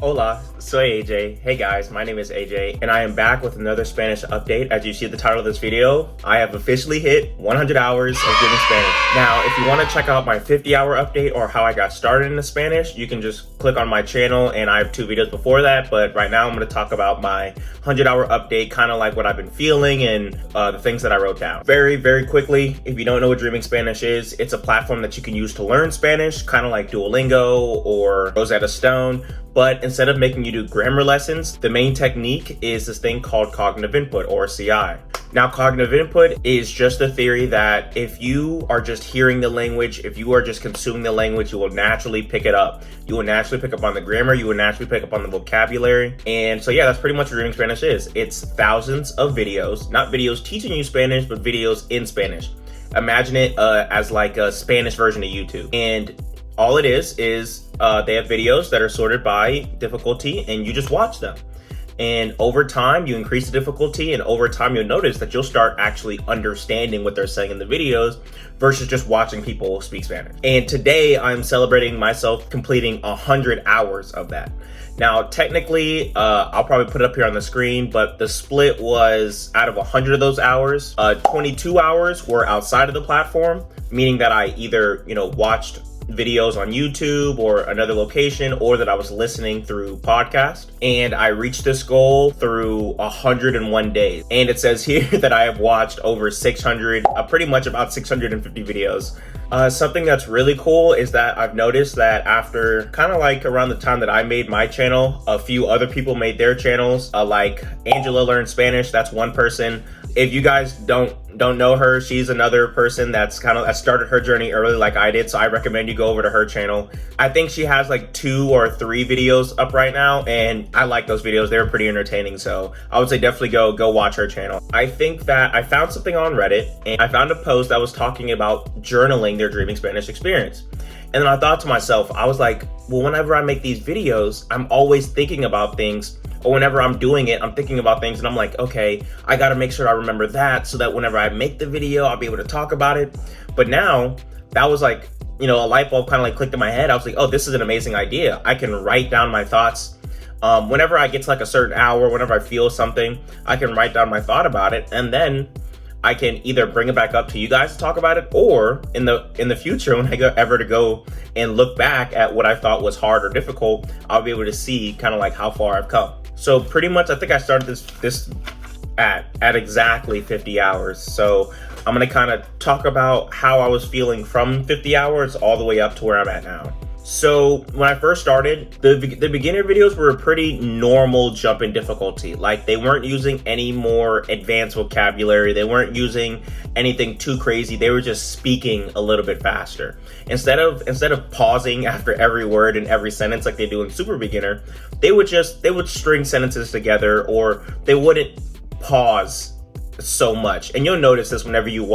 Hola, soy AJ. Hey guys, my name is AJ, and I am back with another Spanish update. As you see at the title of this video, I have officially hit 100 hours of giving Spanish. Now, if you want to check out my 50-hour update or how I got started into Spanish, you can just click on my channel, and I have 2 videos before that, but right now I'm going to talk about my 100-hour update, kind of like what I've been feeling and the things that I wrote down. Very quickly, if you don't know what Dreaming Spanish is, it's a platform that you can use to learn Spanish, kind of like Duolingo or Rosetta Stone. But instead of making you do grammar lessons, the main technique is this thing called cognitive input, or CI. Now, cognitive input is just a theory that if you are just hearing the language, if you are just consuming the language, you will naturally pick it up. You will naturally pick up on the grammar, you will naturally pick up on the vocabulary. And so yeah, that's pretty much what Dreaming Spanish is. It's thousands of videos, not videos teaching you Spanish, but videos in Spanish. Imagine it as like a Spanish version of YouTube. And all it is they have videos that are sorted by difficulty, and you just watch them. And over time, you increase the difficulty, and over time, you'll notice that you'll start actually understanding what they're saying in the videos versus just watching people speak Spanish. And today, I'm celebrating myself completing 100 hours of that. Now, technically, I'll probably put it up here on the screen, but the split was out of 100 of those hours, 22 hours were outside of the platform, meaning that I either, watched videos on YouTube or another location, or that I was listening through podcast. And I reached this goal through 101 days. And it says here that I have watched over 600, pretty much about 650 videos. Something that's really cool is that I've noticed that after kind of like around the time that I made my channel, a few other people made their channels, like Angela Learned Spanish. That's one person. If you guys don't know her, she's another person that started her journey early like I did, so I recommend you go over to her channel. I think she has like 2 or 3 videos up right now, and I like those videos. They're pretty entertaining, so I would say definitely go watch her channel. I think that I found something on Reddit, and I found a post that was talking about journaling their Dreaming Spanish experience. And then I thought to myself, I was like, well, whenever I make these videos, I'm always thinking about things, or whenever I'm doing it, I'm thinking about things, and I'm like, okay, I gotta make sure I remember that so that whenever I make the video, I'll be able to talk about it. But now, that was like, a light bulb kind of like clicked in my head. I was like, oh, this is an amazing idea. I can write down my thoughts. Whenever I get to like a certain hour, whenever I feel something, I can write down my thought about it, and then I can either bring it back up to you guys to talk about it, or in the future, when I ever to go and look back at what I thought was hard or difficult, I'll be able to see kind of like how far I've come. So pretty much, I think I started this at exactly 50 hours. So I'm gonna kind of talk about how I was feeling from 50 hours all the way up to where I'm at now. So when I first started, the beginner videos were a pretty normal jump in difficulty. Like, they weren't using any more advanced vocabulary. They weren't using anything too crazy. They were just speaking a little bit faster. Instead of pausing after every word and every sentence like they do in super beginner, they would string sentences together, or they wouldn't pause so much. And you'll notice this whenever you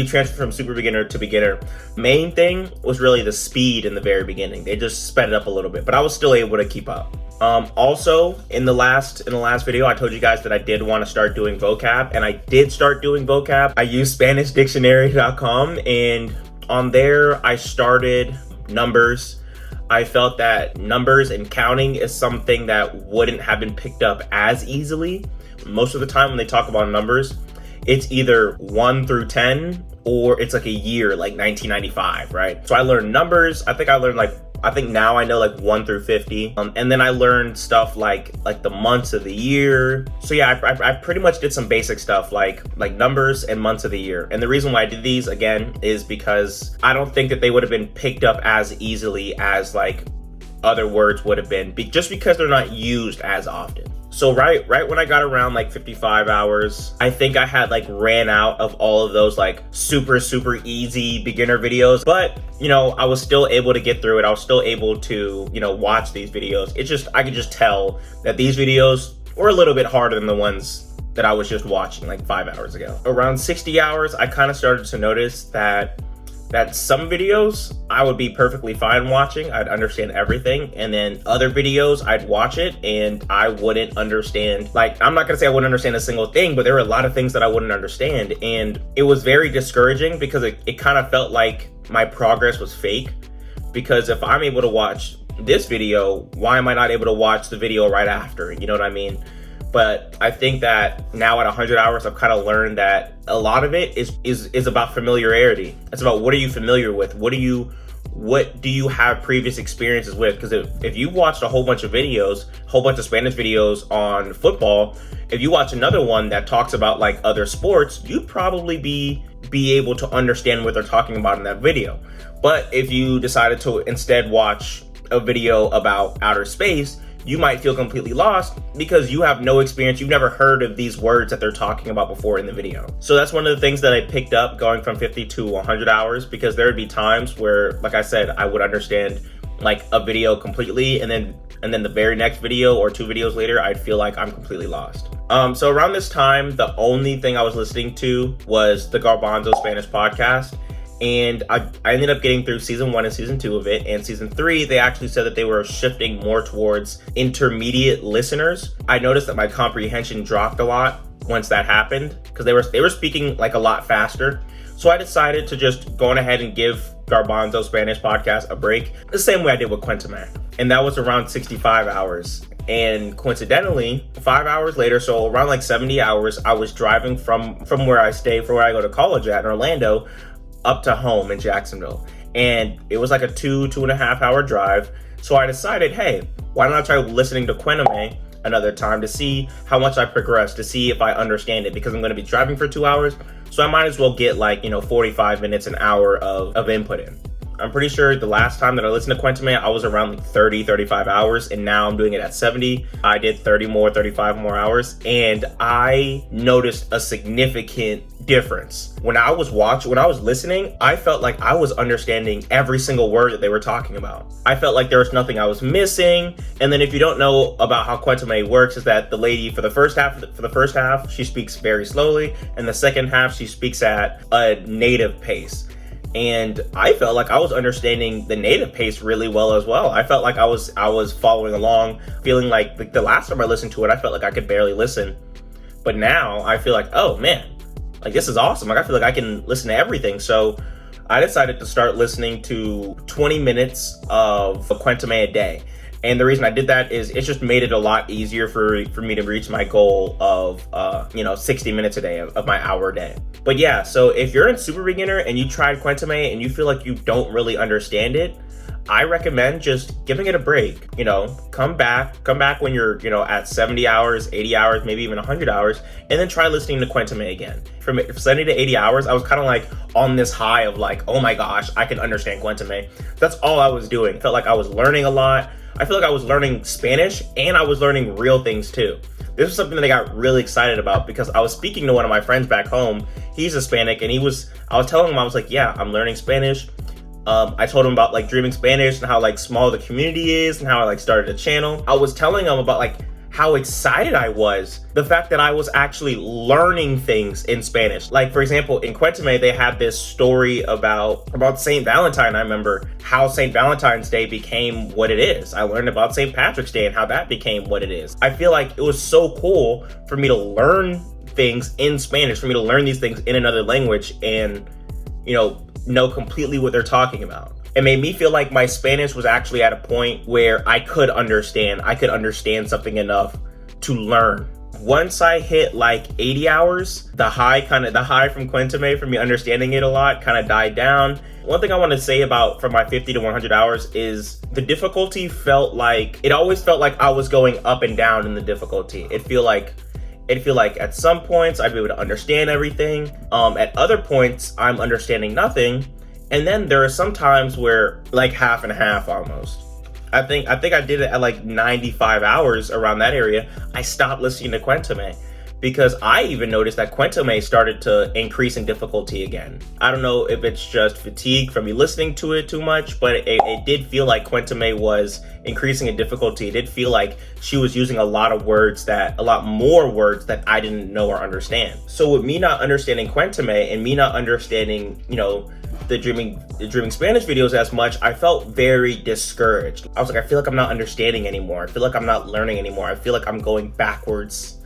transfer from super beginner to beginner. Main thing was really the speed in the very beginning. They just sped it up a little bit, but I was still able to keep up. Also, in the last video, I told you guys that I did want to start doing vocab, and I did start doing vocab. I used SpanishDictionary.com, and on there I started numbers. I felt that numbers and counting is something that wouldn't have been picked up as easily. Most of the time when they talk about numbers, it's either 1 through 10, or it's like a year, like 1995, right? So I learned numbers. I think now I know like 1 through 50. And then I learned stuff like the months of the year. So yeah, I pretty much did some basic stuff like numbers and months of the year. And the reason why I did these again is because I don't think that they would have been picked up as easily as like other words would have been, just because they're not used as often. So right when I got around like 55 hours, I think I had like ran out of all of those like super easy beginner videos. But I was still able to get through it. I was still able to watch these videos. I could just tell that these videos were a little bit harder than the ones that I was just watching like 5 hours ago. Around 60 hours, I kind of started to notice that some videos I would be perfectly fine watching. I'd understand everything. And then other videos, I'd watch it and I wouldn't understand. Like, I'm not gonna say I wouldn't understand a single thing, but there were a lot of things that I wouldn't understand. And it was very discouraging because it kind of felt like my progress was fake. Because if I'm able to watch this video, why am I not able to watch the video right after? You know what I mean? But I think that now at 100 hours, I've kind of learned that a lot of it is about familiarity. It's about, what are you familiar with? What do you have previous experiences with? Because if you watched a whole bunch of videos, a whole bunch of Spanish videos on football, if you watch another one that talks about like other sports, you'd probably be able to understand what they're talking about in that video. But if you decided to instead watch a video about outer space, you might feel completely lost because you have no experience. You've never heard of these words that they're talking about before in the video. So that's one of the things that I picked up going from 50 to 100 hours, because there would be times where, like I said, I would understand like a video completely, and then the very next video or 2 videos later, I'd feel like I'm completely lost. So around this time, the only thing I was listening to was the Garbanzo Spanish podcast. And I ended up getting through season 1 and season 2 of it. And season 3, they actually said that they were shifting more towards intermediate listeners. I noticed that my comprehension dropped a lot once that happened, because they were speaking like a lot faster. So I decided to just go on ahead and give Garbanzo Spanish podcast a break, the same way I did with Cuéntame. And that was around 65 hours. And coincidentally, 5 hours later, so around like 70 hours, I was driving from where I stay, from where I go to college at in Orlando, up to home in Jacksonville. And it was like a 2.5 hour drive. So I decided, hey, why don't I try listening to Cuéntame another time to see how much I progress, to see if I understand it, because I'm going to be driving for 2 hours. So I might as well get like, 45 minutes, an hour of input in. I'm pretty sure the last time that I listened to Cuéntame, I was around like 35 hours, and now I'm doing it at 70. I did 35 more hours, and I noticed a significant difference. When I was listening, I felt like I was understanding every single word that they were talking about. I felt like there was nothing I was missing. And then if you don't know about how Cuéntame works, is that the lady for the first half, she speaks very slowly, and the second half she speaks at a native pace. And I felt like I was understanding the native pace really well as well. I felt like I was following along, feeling like the last time I listened to it, I felt like I could barely listen. But now I feel like, oh man, like this is awesome. Like I feel like I can listen to everything. So I decided to start listening to 20 minutes of Cuéntame a day. And the reason I did that is it's just made it a lot easier for me to reach my goal of 60 minutes a day of my hour a day. But yeah, so if you're in super beginner and you tried Cuéntame and you feel like you don't really understand it, I recommend just giving it a break. Come back when you're at 70 hours, 80 hours, maybe even 100 hours, and then try listening to Cuéntame again. From 70 to 80 hours, I was kind of like on this high of like, oh my gosh, I can understand Cuéntame. That's all I was doing. Felt like I was learning a lot. I feel like I was learning Spanish, and I was learning real things too. This was something that I got really excited about, because I was speaking to one of my friends back home. He's Hispanic, and I was telling him, I was like, yeah, I'm learning Spanish. I told him about like Dreaming Spanish and how like small the community is and how I like started a channel. I was telling him about like how excited I was, the fact that I was actually learning things in Spanish. Like, for example, in Cuéntame, they had this story about St. Valentine. I remember how St. Valentine's Day became what it is. I learned about St. Patrick's Day and how that became what it is. I feel like it was so cool for me to learn things in Spanish, for me to learn these things in another language and, know completely what they're talking about. It made me feel like my Spanish was actually at a point where I could understand something enough to learn. Once I hit like 80 hours, the high from Cuéntame, for me understanding it a lot, kind of died down. One thing I want to say about from my 50 to 100 hours is the difficulty it always felt like I was going up and down in the difficulty. It feel like at some points I'd be able to understand everything. At other points I'm understanding nothing. And then there are some times where like half and half almost. I think I did it at like 95 hours, around that area. I stopped listening to Cuéntame because I even noticed that Cuéntame started to increase in difficulty again. I don't know if it's just fatigue from me listening to it too much, but it did feel like Cuéntame was increasing in difficulty. It did feel like she was using a lot more words that I didn't know or understand. So with me not understanding Cuéntame and me not understanding, the Dreaming Spanish videos as much, I felt very discouraged. I was like, I feel like I'm not understanding anymore. I feel like I'm not learning anymore. I feel like I'm going backwards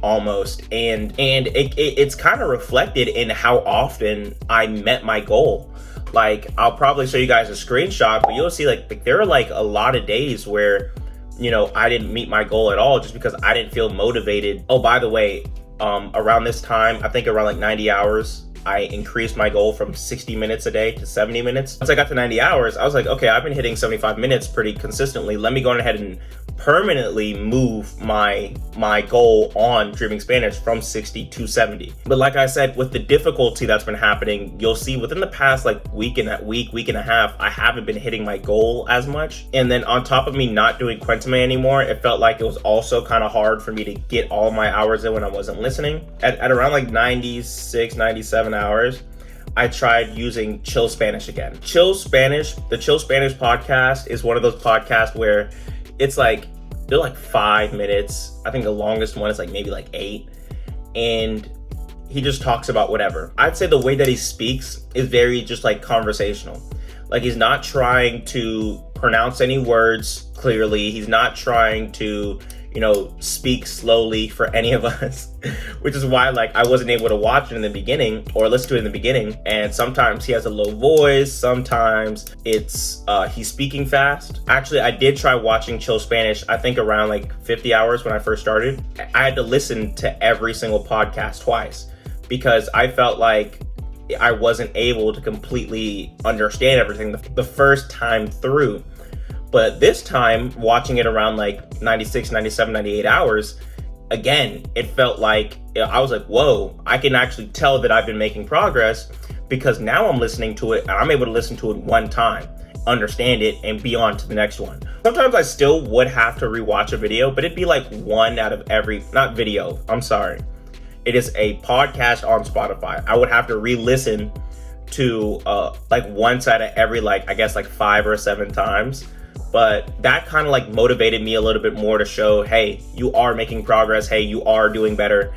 almost. And it's kind of reflected in how often I met my goal. Like, I'll probably show you guys a screenshot, but you'll see like there are like a lot of days where, you know, I didn't meet my goal at all just because I didn't feel motivated. Oh, by the way, around this time, I think around like 90 hours, I increased my goal from 60 minutes a day to 70 minutes. Once I got to 90 hours, I was like, okay, I've been hitting 75 minutes pretty consistently. Let me go ahead and permanently move my goal on Dreaming Spanish from 60 to 70. But like I said, with the difficulty that's been happening, you'll see within the past like week and a half, I haven't been hitting my goal as much. And then on top of me not doing Cuéntame anymore, it felt like it was also kind of hard for me to get all my hours in when I wasn't listening. At around like 96, 97 hours, I tried using Chill Spanish again. The Chill Spanish podcast is one of those podcasts where it's like, they're like 5 minutes. I think the longest one is like maybe like 8. And he just talks about whatever. I'd say the way that he speaks is very just like conversational. Like, he's not trying to pronounce any words clearly. He's not trying to, you know, speak slowly for any of us, which is why like I wasn't able to watch it in the beginning or listen to it in the beginning. And sometimes he has a low voice, sometimes it's he's speaking fast. Actually, I did try watching Chill Spanish, I think around like 50 hours when I first started. I had to listen to every single podcast twice because I felt like I wasn't able to completely understand everything the first time through. But this time, watching it around like 96, 97, 98 hours, again, it felt like, I was like, whoa, I can actually tell that I've been making progress because now I'm listening to it and I'm able to listen to it one time, understand it, and be on to the next one. Sometimes I still would have to rewatch a video, but it'd be like one out of every, not video, I'm sorry. It is a podcast on Spotify. I would have to re-listen to like once out of every, like, I guess like 5 or 7 times. But that kind of like motivated me a little bit more to show, hey, you are making progress. Hey, you are doing better.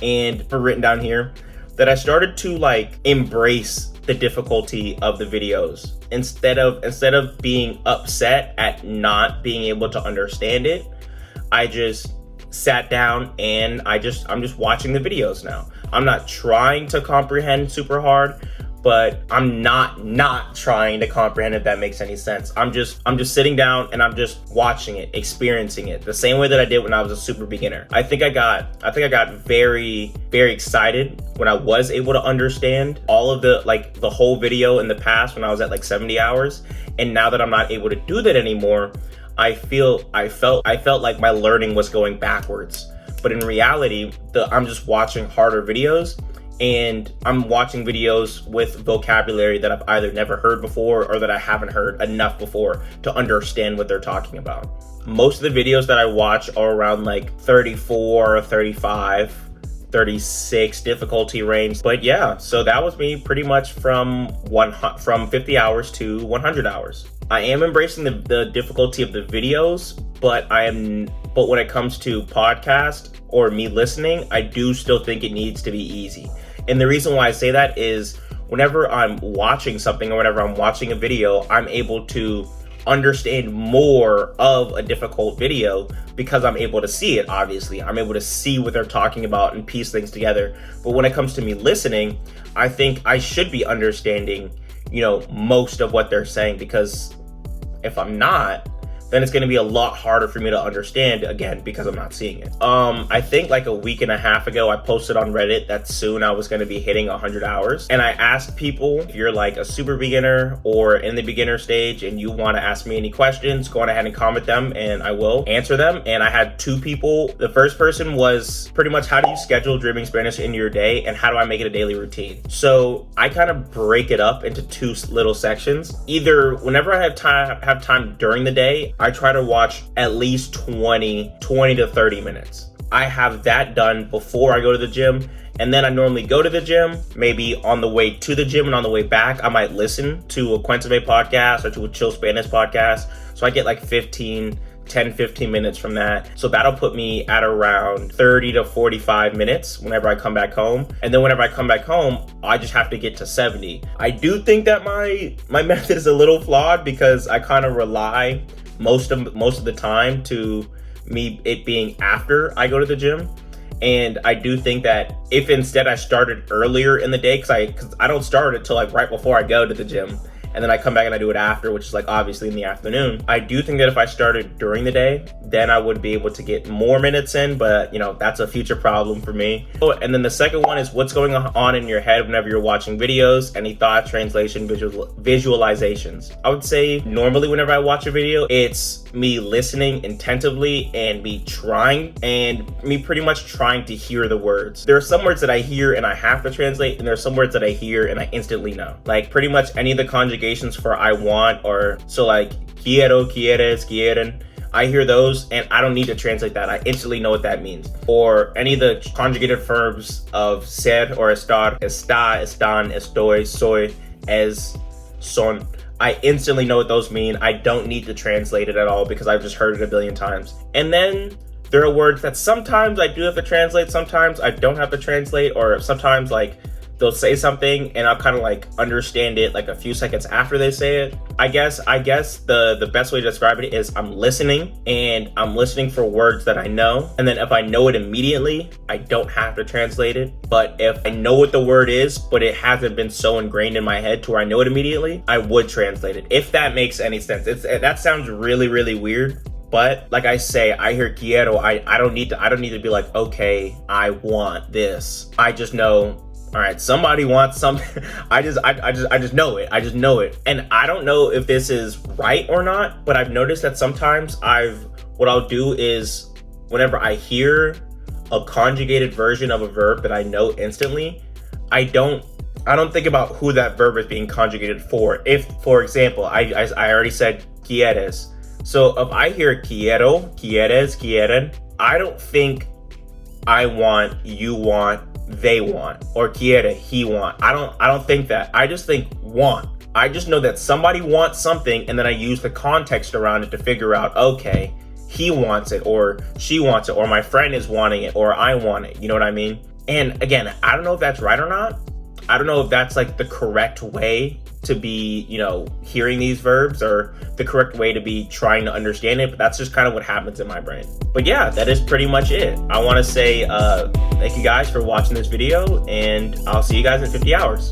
And for written down here that I started to like embrace the difficulty of the videos instead of being upset at not being able to understand it. I just sat down and I'm just watching the videos now. I'm not trying to comprehend super hard, but I'm not trying to comprehend, if that makes any sense. I'm just sitting down and I'm just watching it, experiencing it, the same way that I did when I was a super beginner. I think I got very, very excited when I was able to understand all of the whole video in the past when I was at like 70 hours. And now that I'm not able to do that anymore, I felt like my learning was going backwards. But in reality, I'm just watching harder videos. And I'm watching videos with vocabulary that I've either never heard before or that I haven't heard enough before to understand what they're talking about. Most of the videos that I watch are around like 34, 35, 36 difficulty range. But yeah, so that was me pretty much from 50 hours to 100 hours. I am embracing the difficulty of the videos, but when it comes to podcast or me listening, I do still think it needs to be easy. And the reason why I say that is whenever I'm watching something or whenever I'm watching a video, I'm able to understand more of a difficult video because I'm able to see it, obviously. I'm able to see what they're talking about and piece things together. But when it comes to me listening, I think I should be understanding, you know, most of what they're saying, because if I'm not, then it's going to be a lot harder for me to understand, again, because I'm not seeing it. I think like a week and a half ago, I posted on Reddit that soon I was going to be hitting 100 hours. And I asked people, if you're like a super beginner or in the beginner stage and you want to ask me any questions, go on ahead and comment them and I will answer them. And I had 2 people. The first person was pretty much, how do you schedule Dreaming Spanish into your day and how do I make it a daily routine? So I kind of break it up into 2 little sections. Either whenever I have time during the day, I try to watch at least 20 to 30 minutes. I have that done before I go to the gym. And then I normally go to the gym, maybe on the way to the gym and on the way back, I might listen to a Cuéntame podcast or to a Chill Spanish podcast. So I get like 15 minutes from that. So that'll put me at around 30 to 45 minutes whenever I come back home. And then whenever I come back home, I just have to get to 70. I do think that my method is a little flawed because I kind of rely most of the time to it being after I go to the gym. And I do think that if instead I started earlier in the day, because I don't start it till like right before I go to the gym, and then I come back and I do it after, which is like obviously in the afternoon. I do think that if I started during the day, then I would be able to get more minutes in, but you know, that's a future problem for me. Oh, and then the second one is what's going on in your head whenever you're watching videos, any thoughts, translation, visualizations. I would say normally whenever I watch a video, it's me listening attentively and me pretty much trying to hear the words. There are some words that I hear and I have to translate, and there are some words that I hear and I instantly know. Like pretty much any of the conjugations for I want, or so like quiero, quieres, quieren, I hear those and I don't need to translate that. I instantly know what that means. Or any of the conjugated verbs of ser or estar, está, están, estoy, soy, es, son. I instantly know what those mean. I don't need to translate it at all because I've just heard it a billion times. And then there are words that sometimes I do have to translate, sometimes I don't have to translate, or sometimes like they'll say something and I'll kind of like understand it like a few seconds after they say it. I guess the best way to describe it is I'm listening, and I'm listening for words that I know. And then if I know it immediately, I don't have to translate it. But if I know what the word is, but it hasn't been so ingrained in my head to where I know it immediately, I would translate it. If that makes any sense. That sounds really, really weird. But like I say, I hear quiero, I don't need to be like, okay, I want this. I just know, all right, somebody wants something. I just know it. I just know it. And I don't know if this is right or not, but I've noticed that sometimes what I'll do is whenever I hear a conjugated version of a verb that I know instantly, I don't think about who that verb is being conjugated for. If, for example, I already said quieres. So if I hear quiero, quieres, quieren, I don't think I want, you want, they want, or quiere, he want. I don't think that. I just think want. I just know that somebody wants something, and then I use the context around it to figure out, okay, he wants it, or she wants it, or my friend is wanting it, or I want it. You know what I mean? And again, I don't know if that's right or not. I don't know if that's like the correct way to be, you know, hearing these verbs, or the correct way to be trying to understand it, but that's just kind of what happens in my brain. But yeah, that is pretty much it. I want to say thank you guys for watching this video, and I'll see you guys in 50 hours.